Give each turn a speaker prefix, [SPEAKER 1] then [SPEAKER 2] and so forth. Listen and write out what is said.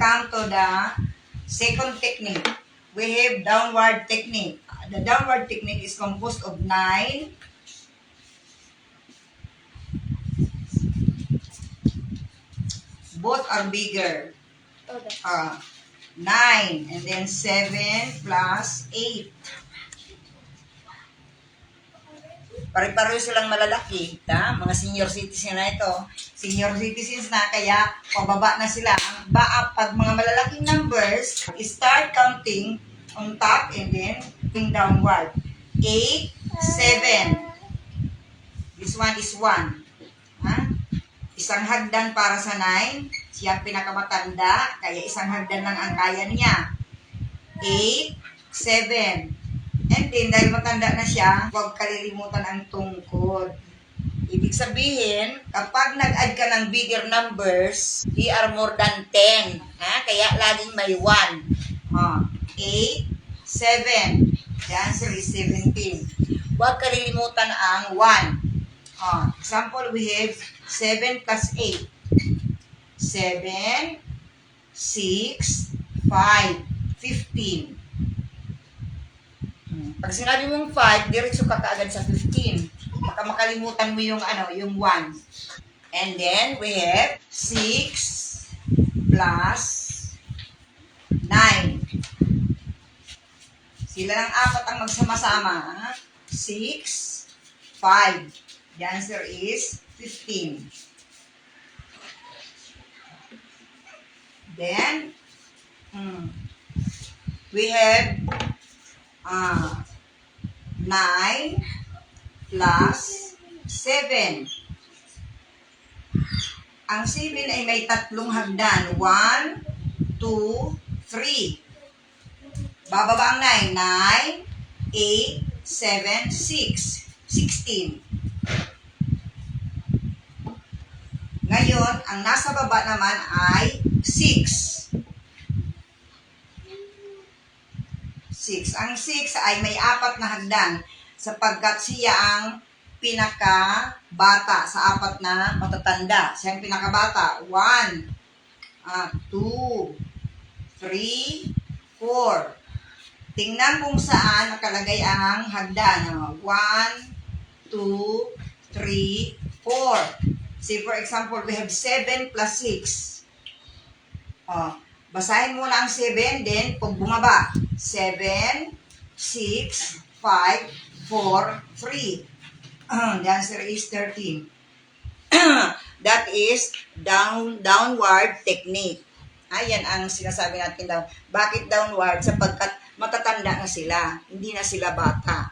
[SPEAKER 1] come to the second technique. We have downward technique. The downward technique is composed of 9. Both are bigger. 9 and then 7 plus 8. Pare-pareho silang malalaki. Mga senior citizen na ito. Senior citizens na, kaya pababa na sila. Pag mga malalaking numbers, start counting on top and then going downward. 8, 7. This one is 1. Isang hagdan para sa 9. Siya pinakamatanda, kaya isang hagdan lang ang kaya niya. 8, 7. And then, dahil matanda na siya, huwag kalilimutan ang tungkod. Ibig sabihin, kapag nag-add ka ng bigger numbers, they are more than 10. Kaya laging may 1. 8, 7. The answer is 17. Huwag kalilimutan ang 1. Example, we have 7 plus 8. 7, 6, 5, 15. Pag sinabi mong 5, diretso ka kaagad sa 15. Baka makalimutan mo yung yung 1. And then we have 6 plus 9. Sila ng apat ang magsama-sama. 6, 5. The answer is 15. Then, we have 9 plus 7. Ang 7 ay may tatlong hagdan. 1, 2, 3. Bababa ang 9. 9, 8, 7, 6. 16. Ngayon, ang nasa baba naman ay 6. 6. Ang 6 ay may 4 na hagdan sapagkat siya ang pinakabata sa 4 na matatanda. Siya ang pinakabata. 1, 2, 3, 4. Tingnan kung saan nakalagay ang hagdan. 1, 2, 3, 4. Say for example, we have 7 plus 6. Basahin mo na ang 7, then pag bumaba, 7, 6, 5, 4, 3. The answer is 13. That is downward technique. Yan ang sinasabi natin daw. Bakit downward? Sapagkat matatanda na sila, hindi na sila bata.